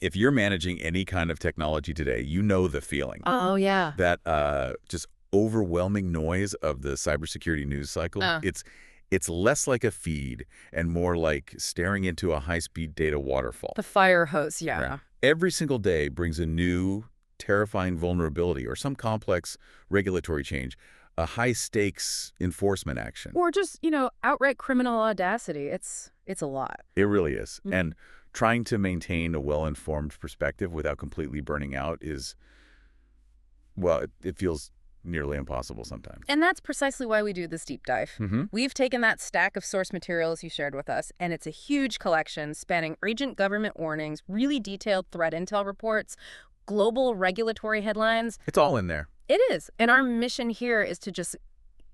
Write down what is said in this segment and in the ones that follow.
If you're managing any kind of technology today, you know the feeling. Oh, yeah. That just overwhelming noise of the cybersecurity news cycle. It's less like a feed and more like staring into a high-speed data waterfall. The fire hose, Right. yeah. Every single day brings a new, terrifying vulnerability or some complex regulatory change, a high-stakes enforcement action. Or just, outright criminal audacity. It's a lot. It really is. Mm. And trying to maintain a well-informed perspective without completely burning out is, well, it feels nearly impossible sometimes. And that's precisely why we do this deep dive. We've taken that stack of source materials you shared with us, and it's a huge collection spanning urgent government warnings, really detailed threat intel reports, global regulatory headlines. It's all in there. It is. And our mission here is to just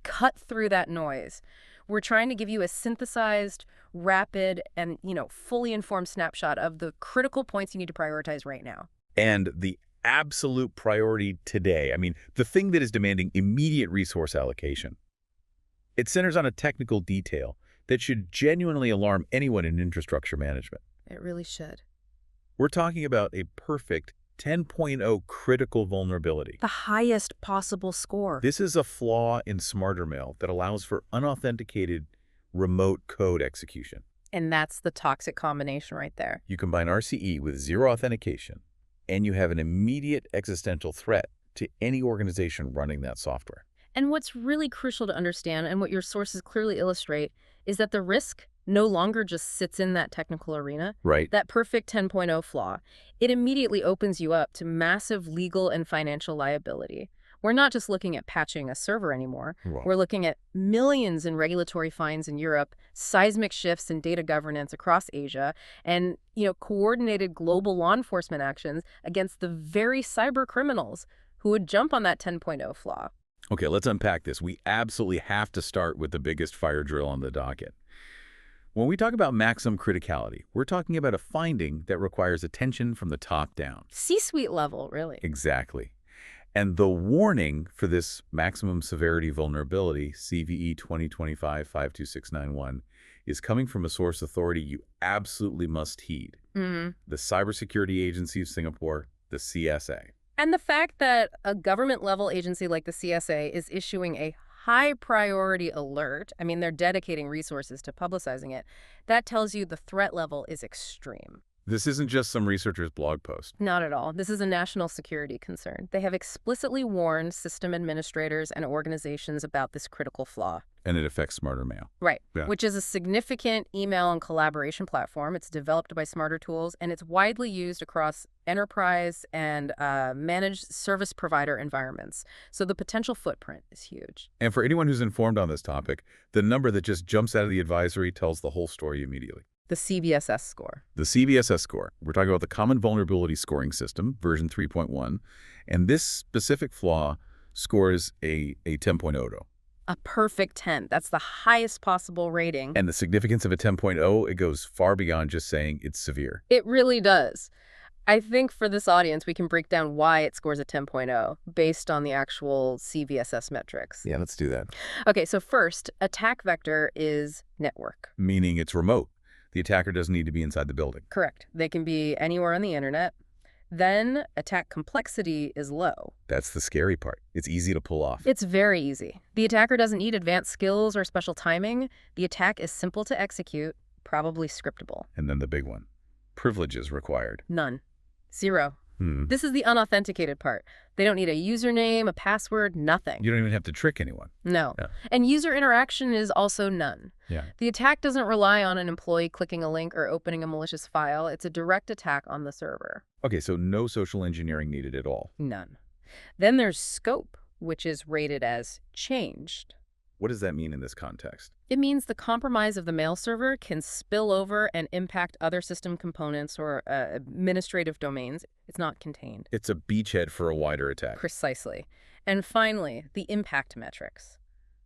cut through that noise. We're trying to give you a synthesized, rapid, and, fully informed snapshot of the critical points you need to prioritize right now. And the absolute priority today, I mean, the thing that is demanding immediate resource allocation. It centers on a technical detail that should genuinely alarm anyone in infrastructure management. It really should. We're talking about a perfect 10.0 critical vulnerability. The highest possible score. This is a flaw in SmarterMail that allows for unauthenticated remote code execution. And that's the toxic combination right there. You combine RCE with zero authentication, and you have an immediate existential threat to any organization running that software. And what's really crucial to understand, and what your sources clearly illustrate, is that the risk no longer just sits in that technical arena. Right. That perfect 10.0 flaw, it immediately opens you up to massive legal and financial liability. We're not just looking at patching a server anymore. Wow. We're looking at millions in regulatory fines in Europe, seismic shifts in data governance across Asia, and coordinated global law enforcement actions against the very cyber criminals who would jump on that 10.0 flaw. Okay, let's unpack this. We absolutely have to start with the biggest fire drill on the docket. When we talk about maximum criticality, we're talking about a finding that requires attention from the top down. C-suite level, really. Exactly. And the warning for this maximum severity vulnerability, CVE-2025-52691, is coming from a source authority you absolutely must heed. The Cybersecurity Agency of Singapore, the CSA. And the fact that a government-level agency like the CSA is issuing a high-priority alert, I mean, they're dedicating resources to publicizing it, that tells you the threat level is extreme. This isn't just some researcher's blog post. Not at all. This is a national security concern. They have explicitly warned system administrators and organizations about this critical flaw. And it affects SmarterMail. Right, Yeah. Which is a significant email and collaboration platform. It's developed by Smarter Tools, and it's widely used across enterprise and managed service provider environments. So the potential footprint is huge. And for anyone who's informed on this topic, the number that just jumps out of the advisory tells the whole story immediately. The CVSS score. The CVSS score. We're talking about the Common Vulnerability Scoring System, version 3.1, and this specific flaw scores a 10.0. A perfect 10. That's the highest possible rating. And the significance of a 10.0, it goes far beyond just saying it's severe. It really does. I think for this audience, we can break down why it scores a 10.0 based on the actual CVSS metrics. Yeah, let's do that. Okay, so first, attack vector is network. Meaning it's remote. The attacker doesn't need to be inside the building. Correct. They can be anywhere on the internet. Then attack complexity is low. That's the scary part. It's easy to pull off. It's very easy. The attacker doesn't need advanced skills or special timing. The attack is simple to execute, probably scriptable. And then the big one. Privileges required. None. Zero. This is the unauthenticated part. They don't need a username, a password, nothing. You don't even have to trick anyone. No. Yeah. And user interaction is also none. Yeah. The attack doesn't rely on an employee clicking a link or opening a malicious file. It's a direct attack on the server. Okay, so no social engineering needed at all. None. Then there's scope, which is rated as changed. What does that mean in this context? It means the compromise of the mail server can spill over and impact other system components or administrative domains. It's not contained. It's a beachhead for a wider attack. Precisely. And finally, the impact metrics.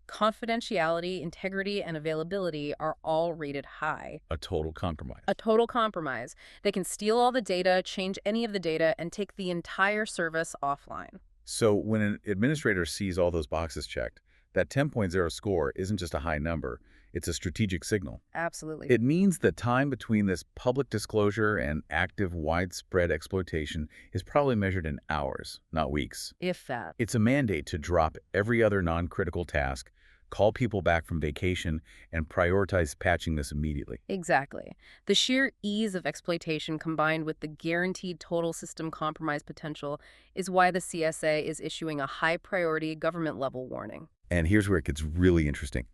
Confidentiality, integrity, and availability are all rated high. A total compromise. A total compromise. They can steal all the data, change any of the data, and take the entire service offline. So when an administrator sees all those boxes checked, that 10.0 score isn't just a high number. It's a strategic signal. Absolutely. It means the time between this public disclosure and active widespread exploitation is probably measured in hours, not weeks. If that. It's a mandate to drop every other non-critical task, call people back from vacation, and prioritize patching this immediately. Exactly. The sheer ease of exploitation combined with the guaranteed total system compromise potential is why the CSA is issuing a high-priority government-level warning. And here's where it gets really interesting.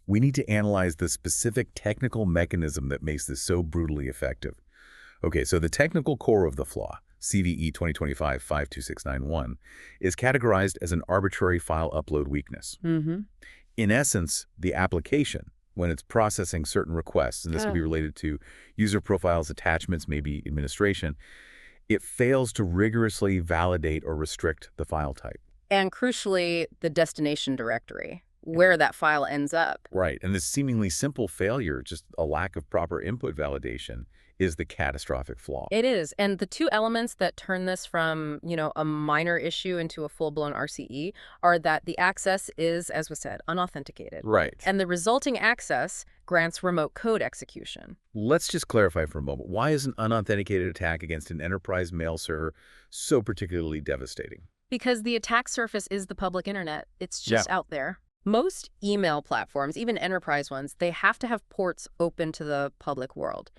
We need to analyze the specific technical mechanism that makes this so brutally effective. Okay, so the technical core of the flaw, CVE 2025-52691, is categorized as an arbitrary file upload weakness. In essence, the application, when it's processing certain requests, and this can be related to user profiles, attachments, maybe administration, it fails to rigorously validate or restrict the file type. And crucially, the destination directory, where that file ends up. Right, and this seemingly simple failure, just a lack of proper input validation, is the catastrophic flaw. It is. And the two elements that turn this from, a minor issue into a full-blown RCE are that the access is, as was said, unauthenticated. Right. And the resulting access grants remote code execution. Let's just clarify for a moment. Why is an unauthenticated attack against an enterprise mail server so particularly devastating? Because the attack surface is the public internet. It's just out there. Most email platforms, even enterprise ones, they have to have ports open to the public world.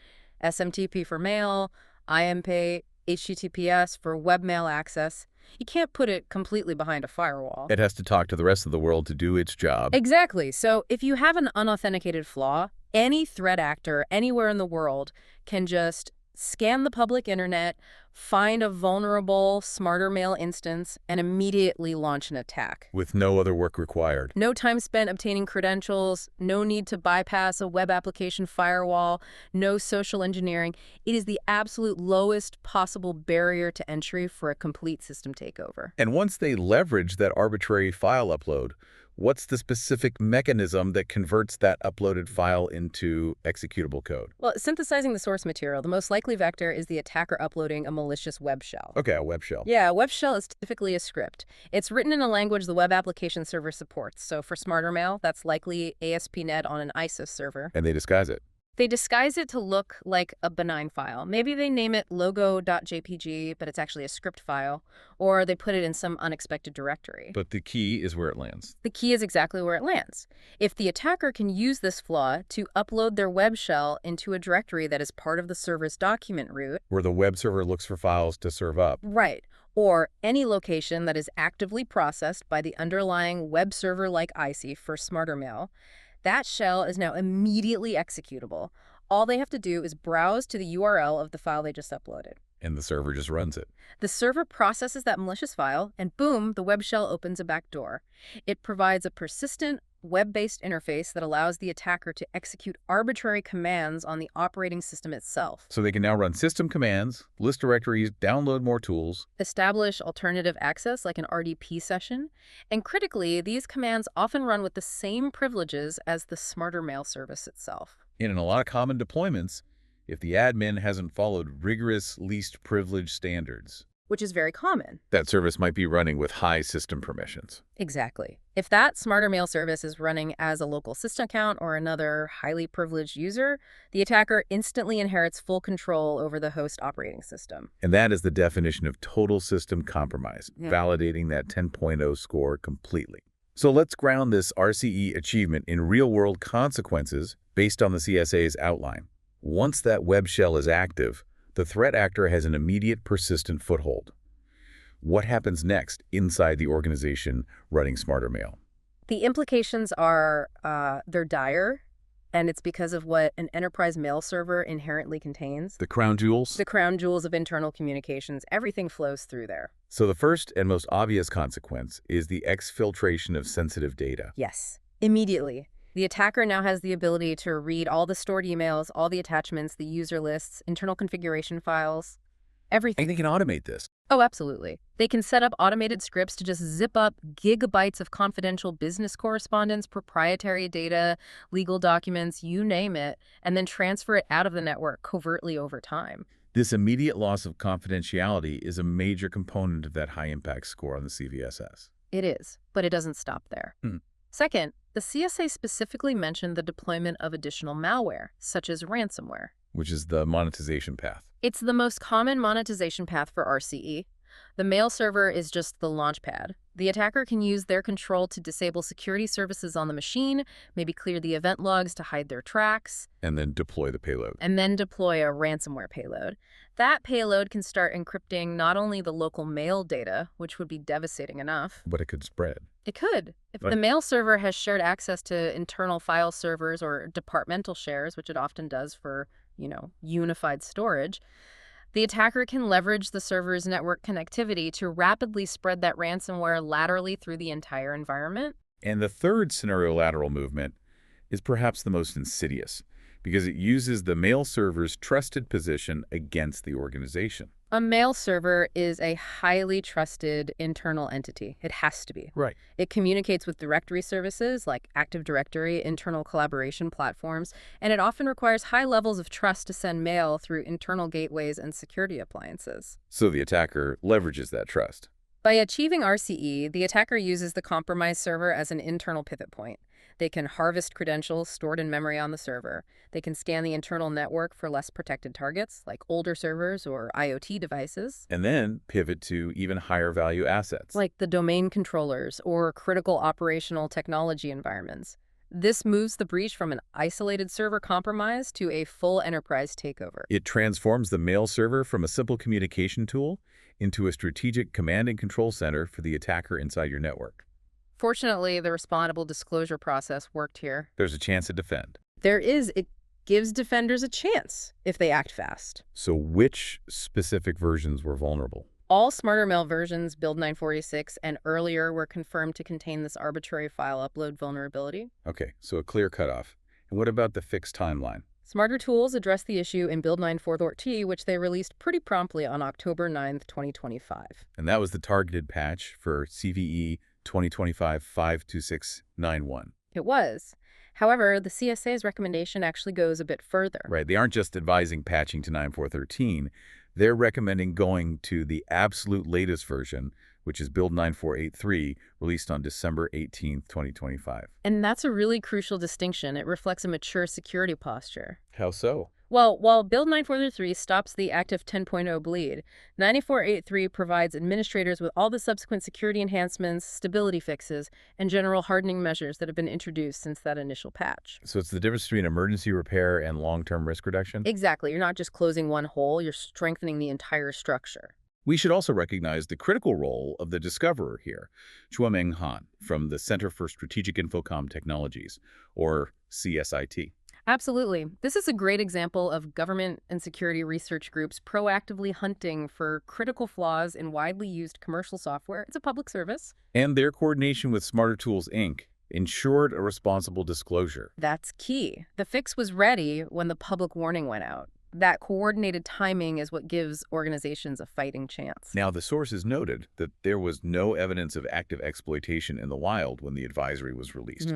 SMTP for mail, IMPay, HTTPS for webmail access. You can't put it completely behind a firewall. It has to talk to the rest of the world to do its job. Exactly. So if you have an unauthenticated flaw, any threat actor anywhere in the world can just scan the public internet, find a vulnerable SmarterMail instance, and immediately launch an attack. With no other work required. No time spent obtaining credentials, no need to bypass a web application firewall, no social engineering. It is the absolute lowest possible barrier to entry for a complete system takeover. And once they leverage that arbitrary file upload, what's the specific mechanism that converts that uploaded file into executable code? Well, synthesizing the source material, the most likely vector is the attacker uploading a malicious web shell. Okay, a web shell. Yeah, a web shell is typically a script. It's written in a language the web application server supports. So for SmarterMail, that's likely ASP.NET on an ISIS server. And they disguise it. They disguise it to look like a benign file. Maybe they name it logo.jpg, but it's actually a script file, or they put it in some unexpected directory. But the key is where it lands. The key is exactly where it lands. If the attacker can use this flaw to upload their web shell into a directory that is part of the server's document root, where the web server looks for files to serve up. Right. Or any location that is actively processed by the underlying web server like IC for SmarterMail, that shell is now immediately executable. All they have to do is browse to the URL of the file they just uploaded. And the server just runs it. The server processes that malicious file, and boom, the web shell opens a backdoor. It provides a persistent, web-based interface that allows the attacker to execute arbitrary commands on the operating system itself. So they can now run system commands, list directories, download more tools, establish alternative access like an RDP session, and critically, these commands often run with the same privileges as the SmarterMail service itself. And in a lot of common deployments, if the admin hasn't followed rigorous least privilege standards, which is very common. That service might be running with high system permissions. Exactly. If that SmarterMail service is running as a local system account or another highly privileged user, the attacker instantly inherits full control over the host operating system. And that is the definition of total system compromise, validating that 10.0 score completely. So let's ground this RCE achievement in real-world consequences based on the CSA's outline. Once that web shell is active, the threat actor has an immediate persistent foothold. What happens next inside the organization running SmarterMail? The implications are, they're dire, and it's because of what an enterprise mail server inherently contains. The crown jewels? The crown jewels of internal communications. Everything flows through there. So the first and most obvious consequence is the exfiltration of sensitive data. Yes, immediately. The attacker now has the ability to read all the stored emails, all the attachments, the user lists, internal configuration files, everything. And they can automate this. Oh, absolutely. They can set up automated scripts to just zip up gigabytes of confidential business correspondence, proprietary data, legal documents, you name it, and then transfer it out of the network covertly over time. This immediate loss of confidentiality is a major component of that high-impact score on the CVSS. It is, but it doesn't stop there. Second, the CSA specifically mentioned the deployment of additional malware, such as ransomware. which is the monetization path. It's the most common monetization path for RCE. The mail server is just the launchpad. The attacker can use their control to disable security services on the machine, maybe clear the event logs to hide their tracks, And then deploy the payload. and then deploy a ransomware payload. That payload can start encrypting not only the local mail data, which would be devastating enough. But it could spread. It could. If Right. the mail server has shared access to internal file servers or departmental shares, which it often does for, unified storage, the attacker can leverage the server's network connectivity to rapidly spread that ransomware laterally through the entire environment. And the third scenario lateral movement is perhaps the most insidious because it uses the mail server's trusted position against the organization. A mail server is a highly trusted internal entity. It has to be. Right. It communicates with directory services like Active Directory, internal collaboration platforms, and it often requires high levels of trust to send mail through internal gateways and security appliances. So the attacker leverages that trust. By achieving RCE, the attacker uses the compromised server as an internal pivot point. They can harvest credentials stored in memory on the server. They can scan the internal network for less protected targets, like older servers or IoT devices, And then pivot to even higher value assets. like the domain controllers or critical operational technology environments. This moves the breach from an isolated server compromise to a full enterprise takeover. It transforms the mail server from a simple communication tool into a strategic command and control center for the attacker inside your network. Fortunately, the responsible disclosure process worked here. There's a chance to defend. It gives defenders a chance if they act fast. So which specific versions were vulnerable? All SmarterMail versions, Build 946 and earlier, were confirmed to contain this arbitrary file upload vulnerability. Okay, so a clear cutoff. And what about the fixed timeline? Smarter tools addressed the issue in Build 943, which they released pretty promptly on October 9th, 2025. And that was the targeted patch for CVE 2025-52691. It was. However, the CSA's recommendation actually goes a bit further. Right, they aren't just advising patching to 9413. They're recommending going to the absolute latest version, which is Build 9483, released on December 18th, 2025. And that's a really crucial distinction. It reflects a mature security posture. How so? Well, while Build 943 stops the active 10.0 bleed, 9483 provides administrators with all the subsequent security enhancements, stability fixes, and general hardening measures that have been introduced since that initial patch. So it's the difference between emergency repair and long-term risk reduction? Exactly. You're not just closing one hole, you're strengthening the entire structure. We should also recognize the critical role of the discoverer here, Chua Meng Han, from the Center for Strategic Infocomm Technologies, or CSIT. Absolutely. This is a great example of government and security research groups proactively hunting for critical flaws in widely used commercial software. It's a public service. And their coordination with Smarter Tools, Inc. ensured a responsible disclosure. That's key. The fix was ready when the public warning went out. That coordinated timing is what gives organizations a fighting chance. Now, the sources noted that there was no evidence of active exploitation in the wild when the advisory was released.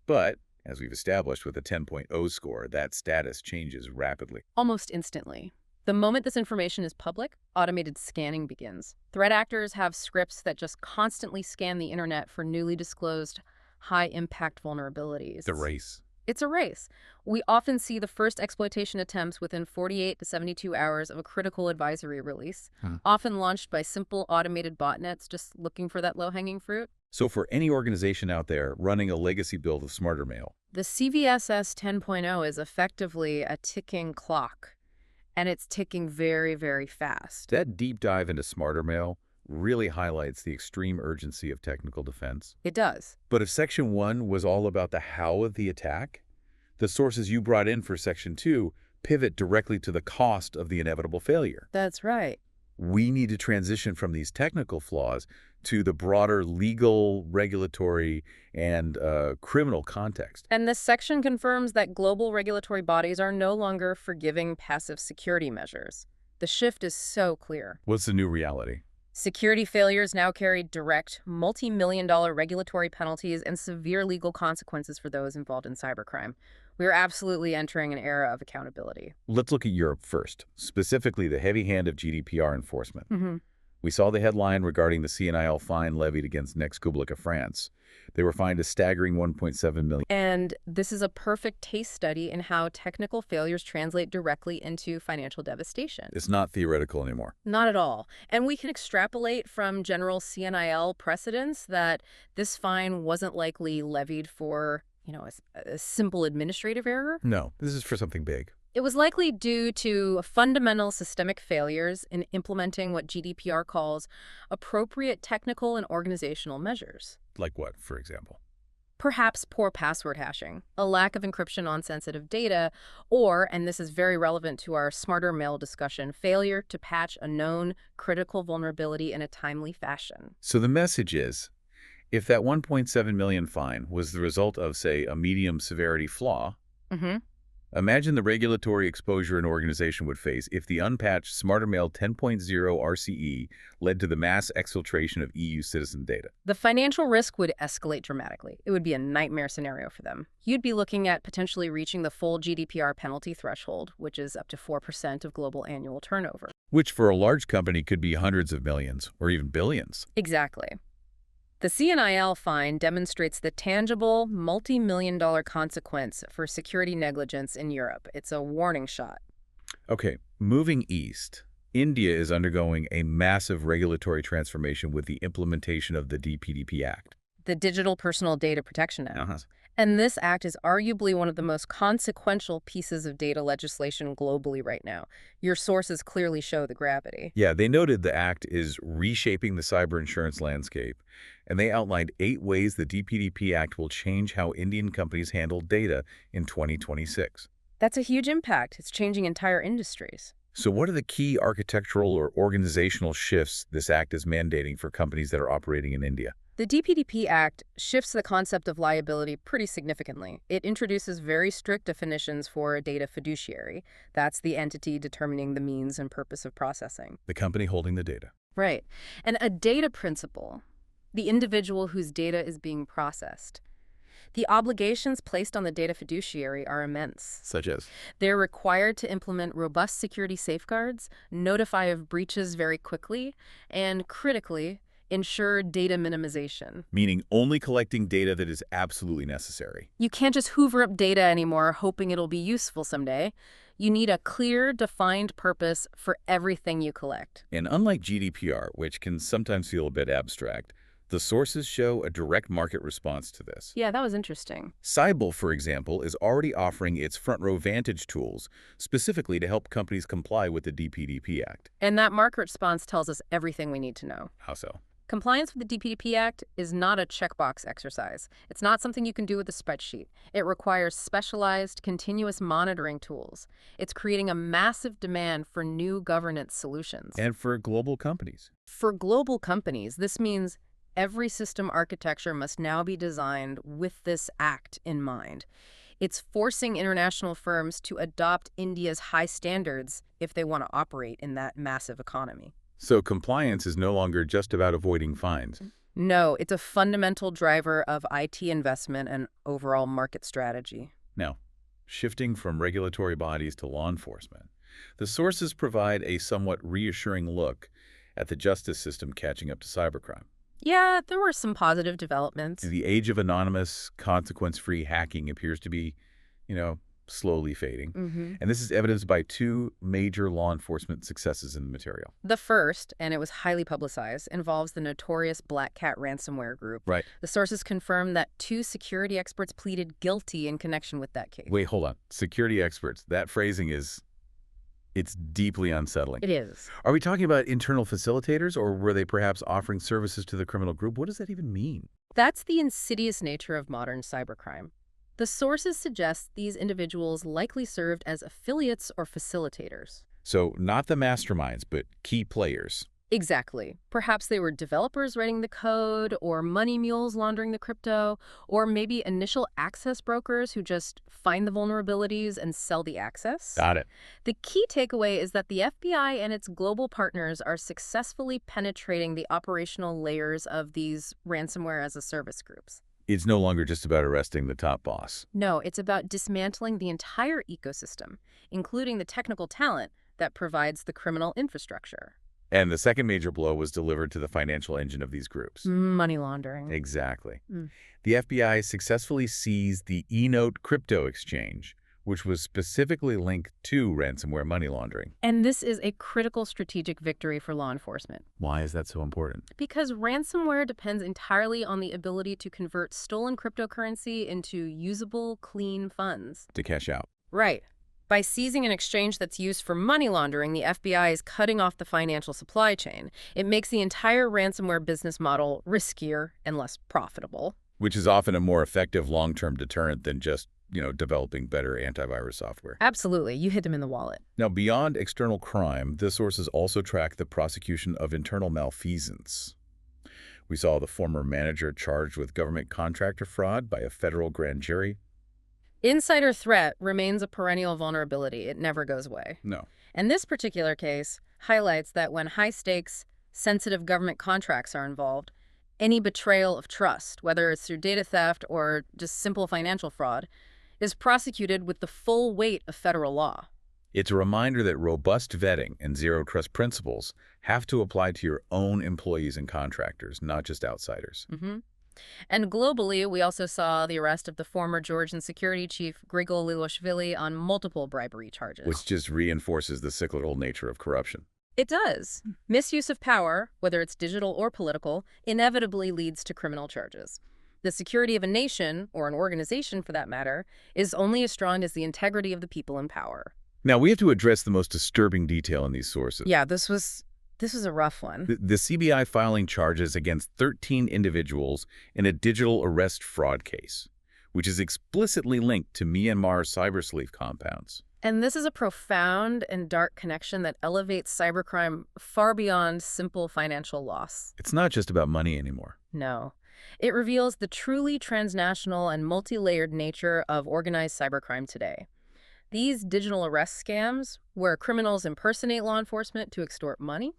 But, as we've established with a 10.0 score, that status changes rapidly. Almost instantly. The moment this information is public, automated scanning begins. Threat actors have scripts that just constantly scan the internet for newly disclosed high-impact vulnerabilities. The race. It's a race. We often see the first exploitation attempts within 48 to 72 hours of a critical advisory release, often launched by simple automated botnets just looking for that low-hanging fruit. So for any organization out there running a legacy build of SmarterMail, The CVSS 10.0 is effectively a ticking clock, and it's ticking very, very fast. that deep dive into SmarterMail really highlights the extreme urgency of technical defense. It does. But if Section 1 was all about the how of the attack, the sources you brought in for Section 2 pivot directly to the cost of the inevitable failure. That's right. We need to transition from these technical flaws to the broader legal, regulatory, and criminal context. And this section confirms that global regulatory bodies are no longer forgiving passive security measures. The shift is so clear. What's the new reality? Security failures now carry direct, multi-million-dollar regulatory penalties and severe legal consequences for those involved in cybercrime. We are absolutely entering an era of accountability. Let's look at Europe first, specifically the heavy hand of GDPR enforcement. We saw the headline regarding the CNIL fine levied against Next Publica France. They were fined a staggering 1.7 million. And this is a perfect case study in how technical failures translate directly into financial devastation. It's not theoretical anymore. Not at all. And we can extrapolate from general CNIL precedents that this fine wasn't likely levied for, a simple administrative error. No, this is for something big. It was likely due to fundamental systemic failures in implementing what GDPR calls appropriate technical and organizational measures. Like what, for example? Perhaps poor password hashing, a lack of encryption on sensitive data, or, and this is very relevant to our SmarterMail discussion, failure to patch a known critical vulnerability in a timely fashion. So the message is, if that 1.7 million fine was the result of, say, a medium severity flaw, imagine the regulatory exposure an organization would face if the unpatched SmarterMail 10.0 RCE led to the mass exfiltration of EU citizen data. The financial risk would escalate dramatically. It would be a nightmare scenario for them. You'd be looking at potentially reaching the full GDPR penalty threshold, which is up to 4% of global annual turnover. Which for a large company could be hundreds of millions or even billions. Exactly. The CNIL fine demonstrates the tangible, multi-million-dollar consequence for security negligence in Europe. It's a warning shot. Okay, moving east, India is undergoing a massive regulatory transformation with the implementation of the DPDP Act. The Digital Personal Data Protection Act. And this act is arguably one of the most consequential pieces of data legislation globally right now. Your sources clearly show the gravity. Yeah, they noted the act is reshaping the cyber insurance landscape, and they outlined 8 ways the DPDP Act will change how Indian companies handle data in 2026. That's a huge impact. It's changing entire industries. So what are the key architectural or organizational shifts this act is mandating for companies that are operating in India? The DPDP Act shifts the concept of liability pretty significantly. It introduces very strict definitions for a data fiduciary. That's the entity determining the means and purpose of processing. The company holding the data. Right. And a data principal, the individual whose data is being processed. The obligations placed on the data fiduciary are immense. Such as? They're required to implement robust security safeguards, notify of breaches very quickly, and critically, ensure data minimization. Meaning only collecting data that is absolutely necessary. You can't just hoover up data anymore hoping it'll be useful someday. You need a clear, defined purpose for everything you collect. And unlike GDPR, which can sometimes feel a bit abstract, the sources show a direct market response to this. Yeah, that was interesting. Sybil, for example, is already offering its front-row vantage tools specifically to help companies comply with the DPDP Act. And that market response tells us everything we need to know. How so? Compliance with the DPDP Act is not a checkbox exercise. It's not something you can do with a spreadsheet. It requires specialized, continuous monitoring tools. It's creating a massive demand for new governance solutions. And for global companies. For global companies, this means every system architecture must now be designed with this act in mind. It's forcing international firms to adopt India's high standards if they want to operate in that massive economy. So compliance is no longer just about avoiding fines. No, it's a fundamental driver of IT investment and overall market strategy. Now, shifting from regulatory bodies to law enforcement, the sources provide a somewhat reassuring look at the justice system catching up to cybercrime. Yeah, there were some positive developments. The age of anonymous, consequence-free hacking appears to be, slowly fading. And this is evidenced by 2 major law enforcement successes in the material. The first, and it was highly publicized, involves the notorious Black Cat ransomware group. Right. The sources confirm that 2 security experts pleaded guilty in connection with that case. Wait, hold on. Security experts. That phrasing it's deeply unsettling. It is. Are we talking about internal facilitators, or were they perhaps offering services to the criminal group? What does that even mean? That's the insidious nature of modern cybercrime. The sources suggest these individuals likely served as affiliates or facilitators. So not the masterminds, but key players. Exactly. Perhaps they were developers writing the code, or money mules laundering the crypto, or maybe initial access brokers who just find the vulnerabilities and sell the access. Got it. The key takeaway is that the FBI and its global partners are successfully penetrating the operational layers of these ransomware-as-a-service groups. It's no longer just about arresting the top boss. No, it's about dismantling the entire ecosystem, including the technical talent that provides the criminal infrastructure. And the second major blow was delivered to the financial engine of these groups. Money laundering. Exactly. Mm. The FBI successfully seized the eNote crypto exchange, which was specifically linked to ransomware money laundering. And this is a critical strategic victory for law enforcement. Why is that so important? Because ransomware depends entirely on the ability to convert stolen cryptocurrency into usable, clean funds. To cash out. Right. By seizing an exchange that's used for money laundering, the FBI is cutting off the financial supply chain. It makes the entire ransomware business model riskier and less profitable. Which is often a more effective long-term deterrent than just, developing better antivirus software. Absolutely. You hit them in the wallet. Now, beyond external crime, the sources also track the prosecution of internal malfeasance. We saw the former manager charged with government contractor fraud by a federal grand jury. Insider threat remains a perennial vulnerability. It never goes away. No. And this particular case highlights that when high-stakes, sensitive government contracts are involved, any betrayal of trust, whether it's through data theft or just simple financial fraud, is prosecuted with the full weight of federal law. It's a reminder that robust vetting and zero-trust principles have to apply to your own employees and contractors, not just outsiders. And globally, we also saw the arrest of the former Georgian security chief Grigol Lilashvili on multiple bribery charges. Which just reinforces the cyclical nature of corruption. It does. Misuse of power, whether it's digital or political, inevitably leads to criminal charges. The security of a nation, or an organization for that matter, is only as strong as the integrity of the people in power. Now, we have to address the most disturbing detail in these sources. Yeah, this was a rough one. The CBI filing charges against 13 individuals in a digital arrest fraud case, which is explicitly linked to Myanmar's cybersleeve compounds. And this is a profound and dark connection that elevates cybercrime far beyond simple financial loss. It's not just about money anymore. No. It reveals the truly transnational and multi-layered nature of organized cybercrime today. These digital arrest scams, where criminals impersonate law enforcement to extort money,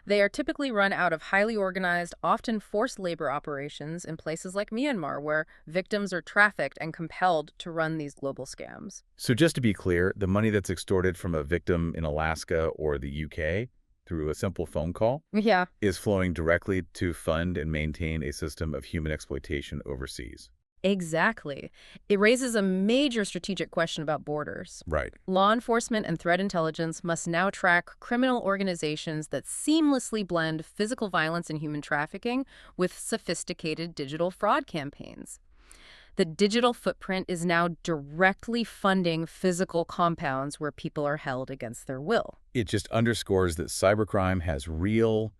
they are typically run out of highly organized, often forced labor operations in places like Myanmar, where victims are trafficked and compelled to run these global scams. So just to be clear, the money that's extorted from a victim in Alaska or the UK through a simple phone call is flowing directly to fund and maintain a system of human exploitation overseas. Exactly. It raises a major strategic question about borders. Right. Law enforcement and threat intelligence must now track criminal organizations that seamlessly blend physical violence and human trafficking with sophisticated digital fraud campaigns. The digital footprint is now directly funding physical compounds where people are held against their will. It just underscores that cybercrime has real,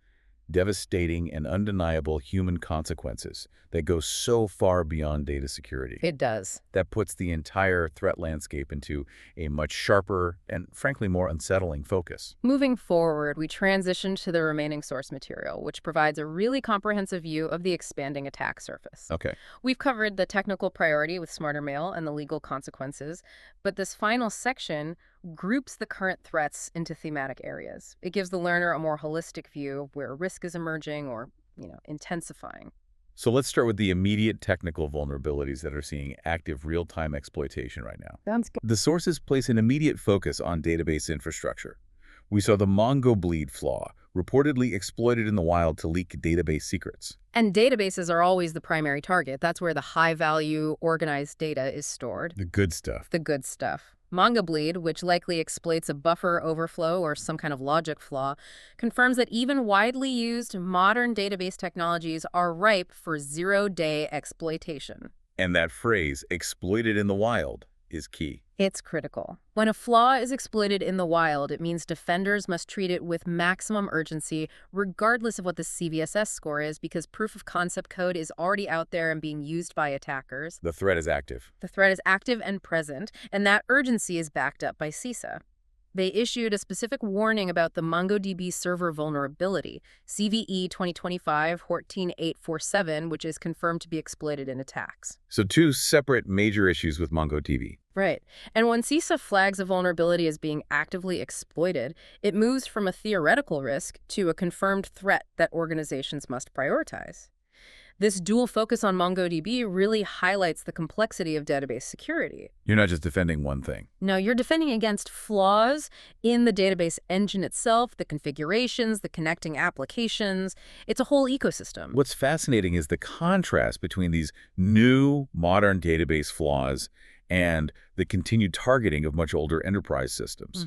devastating, and undeniable human consequences that go so far beyond data security. It does. That puts the entire threat landscape into a much sharper and, frankly, more unsettling focus. Moving forward, we transition to the remaining source material, which provides a really comprehensive view of the expanding attack surface. Okay. We've covered the technical priority with SmarterMail and the legal consequences, but this final section groups the current threats into thematic areas. It gives the learner a more holistic view of where risk is emerging or, intensifying. So let's start with the immediate technical vulnerabilities that are seeing active real-time exploitation right now. Sounds good. The sources place an immediate focus on database infrastructure. We saw the Mongo bleed flaw, reportedly exploited in the wild to leak database secrets. And databases are always the primary target. That's where the high-value, organized data is stored. The good stuff. The good stuff. Mongo bleed, which likely exploits a buffer overflow or some kind of logic flaw, confirms that even widely used modern database technologies are ripe for zero-day exploitation. And that phrase, exploited in the wild, is key. It's critical. When a flaw is exploited in the wild, it means defenders must treat it with maximum urgency, regardless of what the CVSS score is, because proof of concept code is already out there and being used by attackers. The threat is active. The threat is active and present, and that urgency is backed up by CISA. They issued a specific warning about the MongoDB server vulnerability, CVE-2025-52691, which is confirmed to be exploited in attacks. So two separate major issues with MongoDB. Right. And when CISA flags a vulnerability as being actively exploited, it moves from a theoretical risk to a confirmed threat that organizations must prioritize. This dual focus on MongoDB really highlights the complexity of database security. You're not just defending one thing. Now, you're defending against flaws in the database engine itself, the configurations, the connecting applications. It's a whole ecosystem. What's fascinating is the contrast between these new, modern database flaws and the continued targeting of much older enterprise systems.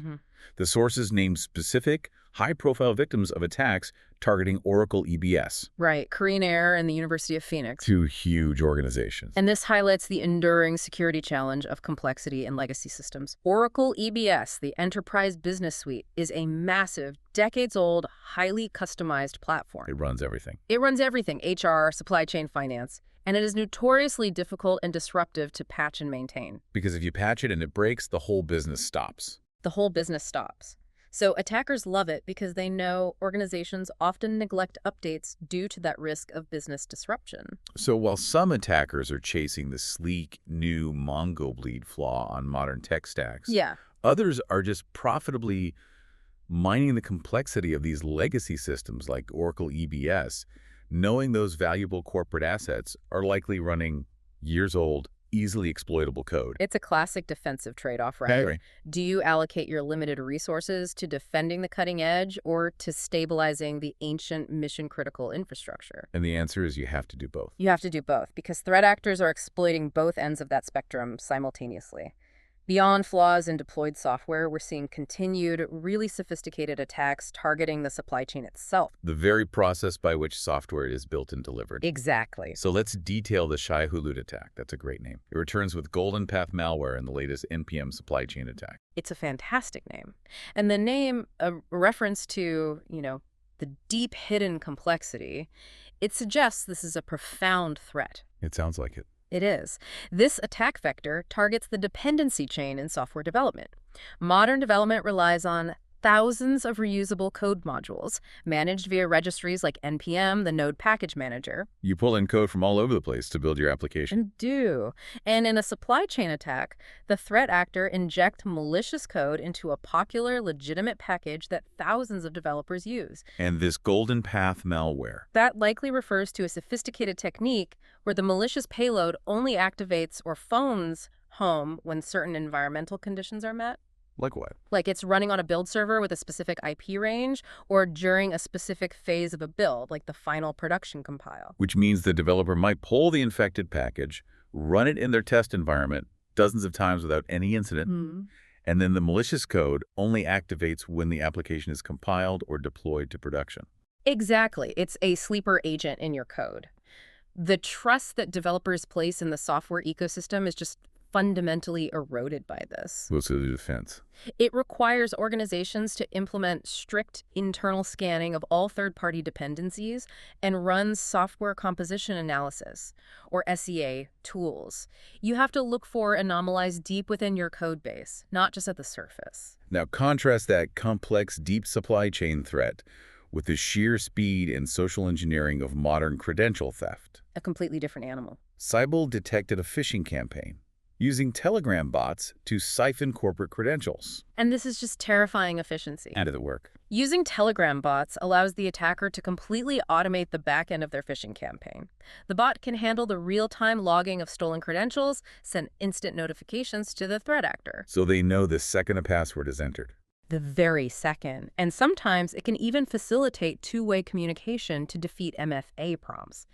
The sources name specific, high-profile victims of attacks targeting Oracle EBS. Right, Korean Air and the University of Phoenix. Two huge organizations. And this highlights the enduring security challenge of complexity in legacy systems. Oracle EBS, the Enterprise Business Suite, is a massive, decades-old, highly customized platform. It runs everything. It runs everything, HR, supply chain, finance. And it is notoriously difficult and disruptive to patch and maintain. Because if you patch it and it breaks, the whole business stops. The whole business stops. So attackers love it because they know organizations often neglect updates due to that risk of business disruption. So while some attackers are chasing the sleek, new Mongo bleed flaw on modern tech stacks, others are just profitably mining the complexity of these legacy systems like Oracle EBS, knowing those valuable corporate assets are likely running years-old, easily exploitable code. It's a classic defensive trade-off, right? I agree. Do you allocate your limited resources to defending the cutting edge or to stabilizing the ancient mission-critical infrastructure? And the answer is you have to do both. You have to do both because threat actors are exploiting both ends of that spectrum simultaneously. Beyond flaws in deployed software, we're seeing continued, really sophisticated attacks targeting the supply chain itself. The very process by which software is built and delivered. Exactly. So let's detail the Shai Hulud attack. That's a great name. It returns with Golden Path malware in the latest NPM supply chain attack. It's a fantastic name. And the name, a reference to, the deep hidden complexity, it suggests this is a profound threat. It sounds like it. It is. This attack vector targets the dependency chain in software development. Modern development relies on thousands of reusable code modules managed via registries like NPM, the Node Package Manager. You pull in code from all over the place to build your application. And in a supply chain attack, the threat actor injects malicious code into a popular, legitimate package that thousands of developers use. And this Golden Path malware. That likely refers to a sophisticated technique where the malicious payload only activates or phones home when certain environmental conditions are met. Like what? Like it's running on a build server with a specific IP range or during a specific phase of a build, like the final production compile. Which means the developer might pull the infected package, run it in their test environment dozens of times without any incident, and then the malicious code only activates when the application is compiled or deployed to production. Exactly. It's a sleeper agent in your code. The trust that developers place in the software ecosystem is just fundamentally eroded by this. What's the defense? It requires organizations to implement strict internal scanning of all third-party dependencies and run software composition analysis, or SEA, tools. You have to look for anomalies deep within your code base, not just at the surface. Now contrast that complex, deep supply chain threat with the sheer speed and social engineering of modern credential theft. A completely different animal. Cyble detected a phishing campaign using Telegram bots to siphon corporate credentials. And this is just terrifying efficiency. And did it work? Using Telegram bots allows the attacker to completely automate the back end of their phishing campaign. The bot can handle the real-time logging of stolen credentials, send instant notifications to the threat actor. So they know the second a password is entered. The very second. And sometimes it can even facilitate two-way communication to defeat MFA prompts.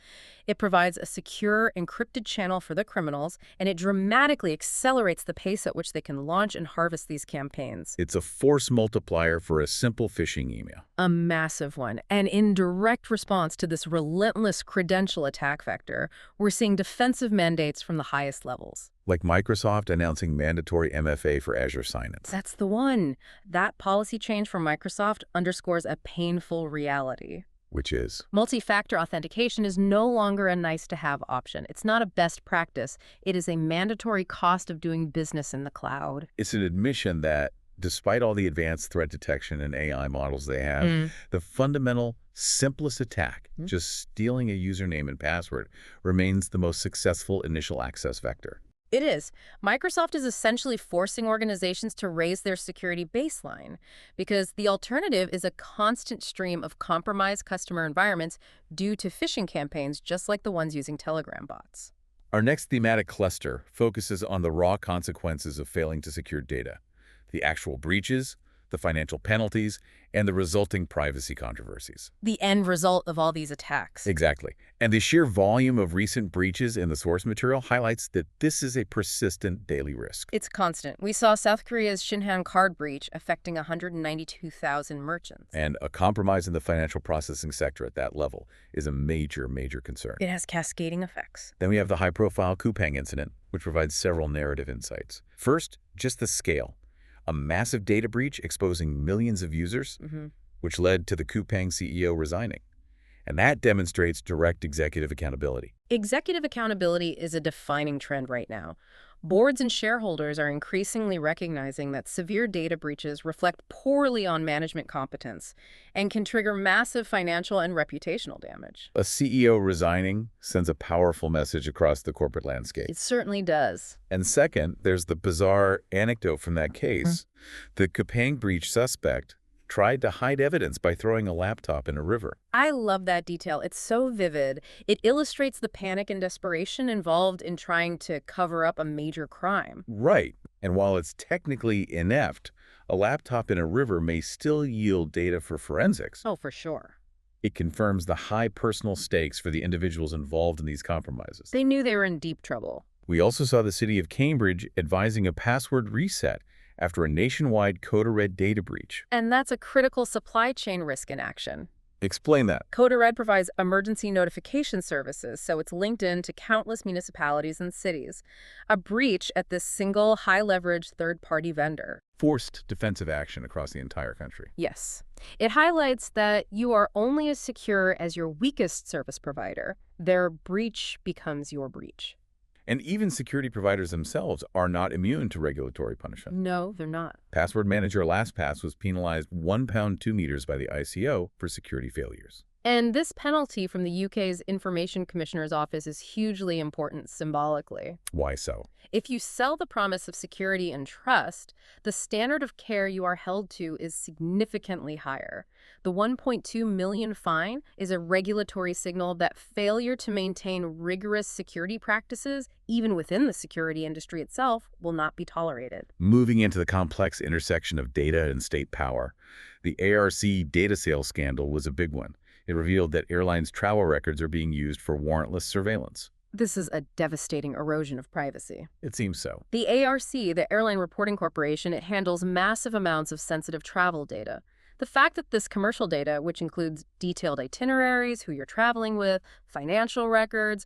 It provides a secure, encrypted channel for the criminals, and it dramatically accelerates the pace at which they can launch and harvest these campaigns. It's a force multiplier for a simple phishing email. A massive one. And in direct response to this relentless credential attack vector, we're seeing defensive mandates from the highest levels. Like Microsoft announcing mandatory MFA for Azure sign-ins. That's the one. That policy change from Microsoft underscores a painful reality. Which is? Multi-factor authentication is no longer a nice-to-have option. It's not a best practice. It is a mandatory cost of doing business in the cloud. It's an admission that, despite all the advanced threat detection and AI models they have, the fundamental, simplest attack, just stealing a username and password, remains the most successful initial access vector. It is. Microsoft is essentially forcing organizations to raise their security baseline because the alternative is a constant stream of compromised customer environments due to phishing campaigns just like the ones using Telegram bots. Our next thematic cluster focuses on the raw consequences of failing to secure data, the actual breaches, the financial penalties, and the resulting privacy controversies. The end result of all these attacks. Exactly. And the sheer volume of recent breaches in the source material highlights that this is a persistent daily risk. It's constant. We saw South Korea's Shinhan card breach affecting 192,000 merchants. And a compromise in the financial processing sector at that level is a major, major concern. It has cascading effects. Then we have the high-profile Coupang incident, which provides several narrative insights. First, just the scale. A massive data breach exposing millions of users, which led to the Coupang CEO resigning. And that demonstrates direct executive accountability. Executive accountability is a defining trend right now. Boards and shareholders are increasingly recognizing that severe data breaches reflect poorly on management competence and can trigger massive financial and reputational damage. A CEO resigning sends a powerful message across the corporate landscape. It certainly does. And second, there's the bizarre anecdote from that case. The Coupang breach suspect tried to hide evidence by throwing a laptop in a river. I love that detail. It's so vivid. It illustrates the panic and desperation involved in trying to cover up a major crime. Right. And while it's technically inept, a laptop in a river may still yield data for forensics. Oh, for sure. It confirms the high personal stakes for the individuals involved in these compromises. They knew they were in deep trouble. We also saw the city of Cambridge advising a password reset after a nationwide Coda Red data breach. And that's a critical supply chain risk in action. Explain that. Coda Red provides emergency notification services, so it's linked in to countless municipalities and cities. A breach at this single high-leverage third-party vendor. Forced defensive action across the entire country. Yes. It highlights that you are only as secure as your weakest service provider. Their breach becomes your breach. And even security providers themselves are not immune to regulatory punishment. No, they're not. Password manager LastPass was penalized £1 2 meters by the ICO for security failures. And this penalty from the UK's Information Commissioner's Office is hugely important symbolically. Why so? If you sell the promise of security and trust, the standard of care you are held to is significantly higher. The 1.2 million fine is a regulatory signal that failure to maintain rigorous security practices, even within the security industry itself, will not be tolerated. Moving into the complex intersection of data and state power, the ARC data sales scandal was a big one. It revealed that airlines' travel records are being used for warrantless surveillance. This is a devastating erosion of privacy. It seems so. The ARC, the Airline Reporting Corporation, it handles massive amounts of sensitive travel data. The fact that this commercial data, which includes detailed itineraries, who you're traveling with, financial records,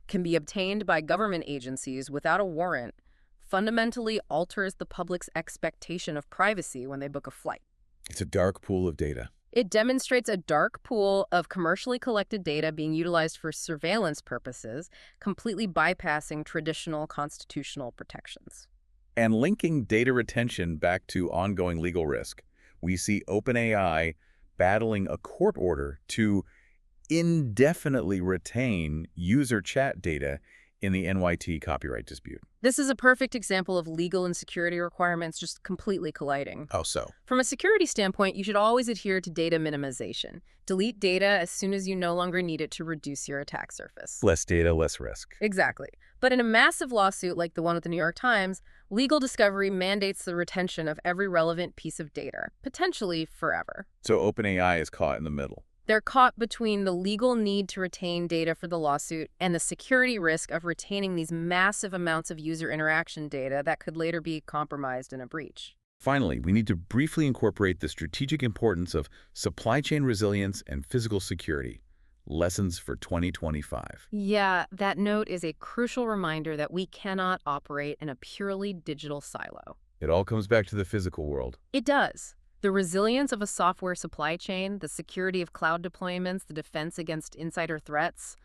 can be obtained by government agencies without a warrant, fundamentally alters the public's expectation of privacy when they book a flight. It's a dark pool of data. It demonstrates a dark pool of commercially collected data being utilized for surveillance purposes, completely bypassing traditional constitutional protections. And linking data retention back to ongoing legal risk, we see OpenAI battling a court order to indefinitely retain user chat data in the NYT copyright dispute. This is a perfect example of legal and security requirements just completely colliding. How so? From a security standpoint, you should always adhere to data minimization. Delete data as soon as you no longer need it to reduce your attack surface. Less data, less risk. Exactly. But in a massive lawsuit like the one with the New York Times, legal discovery mandates the retention of every relevant piece of data, potentially forever. So OpenAI is caught in the middle. They're caught between the legal need to retain data for the lawsuit and the security risk of retaining these massive amounts of user interaction data that could later be compromised in a breach. Finally, we need to briefly incorporate the strategic importance of supply chain resilience and physical security. Lessons for 2025. Yeah, that note is a crucial reminder that we cannot operate in a purely digital silo. It all comes back to the physical world. It does. The resilience of a software supply chain, the security of cloud deployments, the defense against insider threats,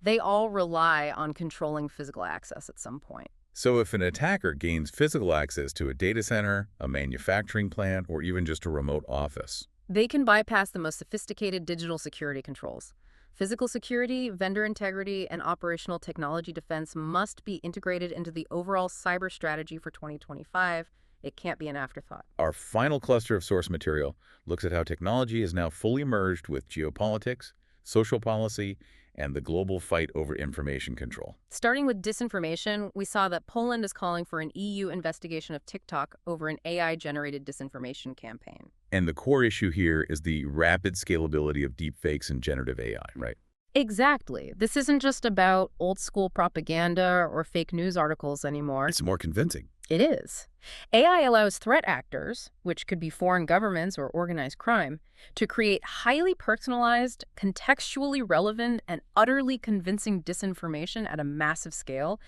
they all rely on controlling physical access at some point. So if an attacker gains physical access to a data center, a manufacturing plant, or even just a remote office, they can bypass the most sophisticated digital security controls. Physical security, vendor integrity, and operational technology defense must be integrated into the overall cyber strategy for 2025. It can't be an afterthought. Our final cluster of source material looks at how technology is now fully merged with geopolitics, social policy, and the global fight over information control. Starting with disinformation, we saw that Poland is calling for an EU investigation of TikTok over an AI-generated disinformation campaign. And the core issue here is the rapid scalability of deepfakes and generative AI, right? Exactly. This isn't just about old-school propaganda or fake news articles anymore. It's more convincing. It is. AI allows threat actors, which could be foreign governments or organized crime, to create highly personalized, contextually relevant, and utterly convincing disinformation at a massive scale,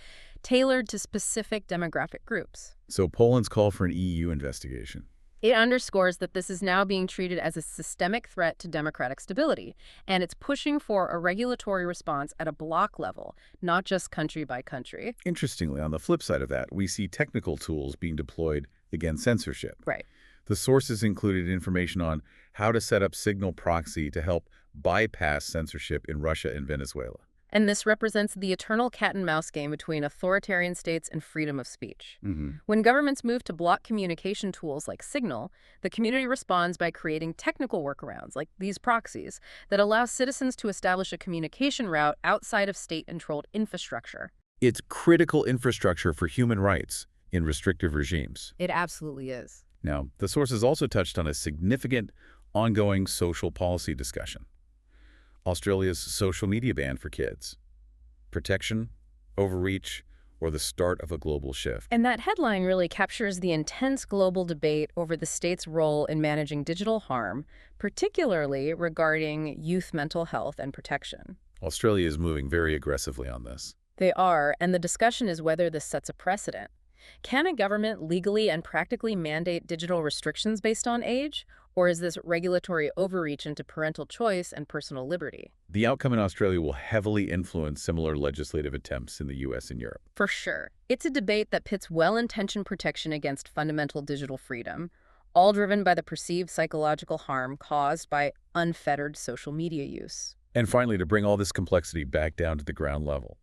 tailored to specific demographic groups. So Poland's call for an EU investigation. It underscores that this is now being treated as a systemic threat to democratic stability, and it's pushing for a regulatory response at a bloc level, not just country by country. Interestingly, on the flip side of that, we see technical tools being deployed against censorship. Right. The sources included information on how to set up Signal proxy to help bypass censorship in Russia and Venezuela. And this represents the eternal cat-and-mouse game between authoritarian states and freedom of speech. When governments move to block communication tools like Signal, the community responds by creating technical workarounds, like these proxies, that allow citizens to establish a communication route outside of state-controlled infrastructure. It's critical infrastructure for human rights in restrictive regimes. It absolutely is. Now, the sources also touched on a significant ongoing social policy discussion. Australia's social media ban for kids. Protection, overreach, or the start of a global shift. And that headline really captures the intense global debate over the state's role in managing digital harm, particularly regarding youth mental health and protection. Australia is moving very aggressively on this. They are, and the discussion is whether this sets a precedent. Can a government legally and practically mandate digital restrictions based on age? Or is this regulatory overreach into parental choice and personal liberty? The outcome in Australia will heavily influence similar legislative attempts in the US and Europe. For sure. It's a debate that pits well-intentioned protection against fundamental digital freedom, all driven by the perceived psychological harm caused by unfettered social media use. And finally, to bring all this complexity back down to the ground level,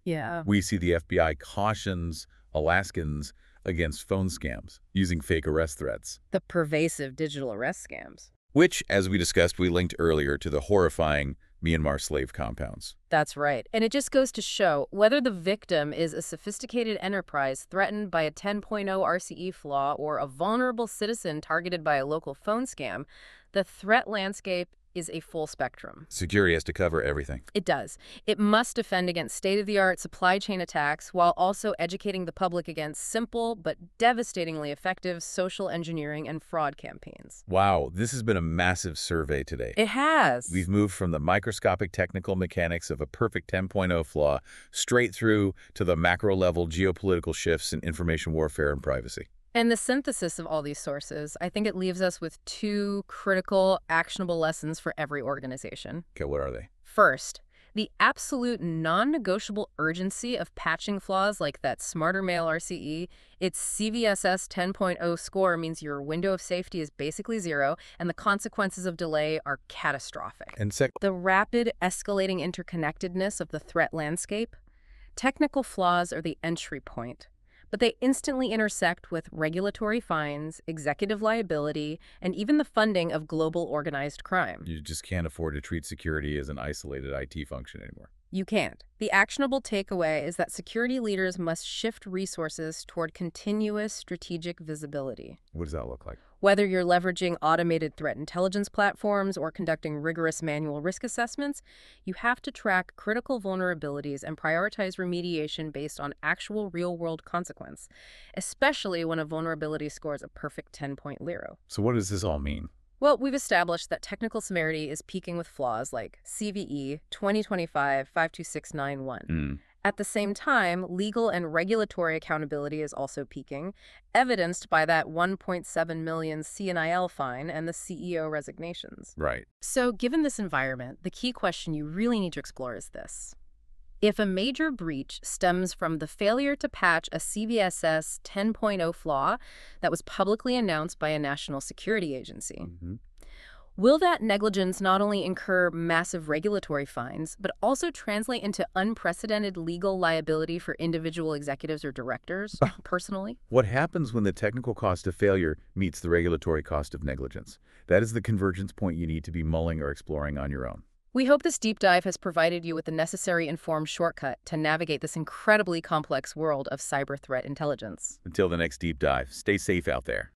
we see the FBI cautions Alaskans against phone scams using fake arrest threats. The pervasive digital arrest scams. Which, as we discussed, we linked earlier to the horrifying Myanmar slave compounds. That's right. And it just goes to show whether the victim is a sophisticated enterprise threatened by a 10.0 RCE flaw or a vulnerable citizen targeted by a local phone scam, the threat landscape is a full spectrum. Security has to cover everything. It does. It must defend against state-of-the-art supply chain attacks while also educating the public against simple but devastatingly effective social engineering and fraud campaigns. Wow, this has been a massive survey today. It has. We've moved from the microscopic technical mechanics of a perfect 10.0 flaw straight through to the macro-level geopolitical shifts in information warfare and privacy. And the synthesis of all these sources, I think it leaves us with two critical, actionable lessons for every organization. Okay, what are they? First, the absolute non-negotiable urgency of patching flaws like that SmarterMail RCE. Its CVSS 10.0 score means your window of safety is basically zero, and the consequences of delay are catastrophic. And second, The rapid, escalating interconnectedness of the threat landscape. Technical flaws are the entry point, but they instantly intersect with regulatory fines, executive liability, and even the funding of global organized crime. you just can't afford to treat security as an isolated IT function anymore. You can't. The actionable takeaway is that security leaders must shift resources toward continuous strategic visibility. What does that look like? Whether you're leveraging automated threat intelligence platforms or conducting rigorous manual risk assessments, you have to track critical vulnerabilities and prioritize remediation based on actual real-world consequence, especially when a vulnerability scores a perfect 10.0. So what does this all mean? Well, we've established that technical severity is peaking with flaws like CVE 2025-52691. At the same time, legal and regulatory accountability is also peaking, evidenced by that 1.7 million CNIL fine and the CEO resignations. Right. So given this environment, the key question you really need to explore is this. If a major breach stems from the failure to patch a CVSS 10.0 flaw that was publicly announced by a national security agency, Will that negligence not only incur massive regulatory fines, but also translate into unprecedented legal liability for individual executives or directors, personally? What happens when the technical cost of failure meets the regulatory cost of negligence? That is the convergence point you need to be mulling or exploring on your own. We hope this deep dive has provided you with the necessary informed shortcut to navigate this incredibly complex world of cyber threat intelligence. Until the next deep dive, stay safe out there.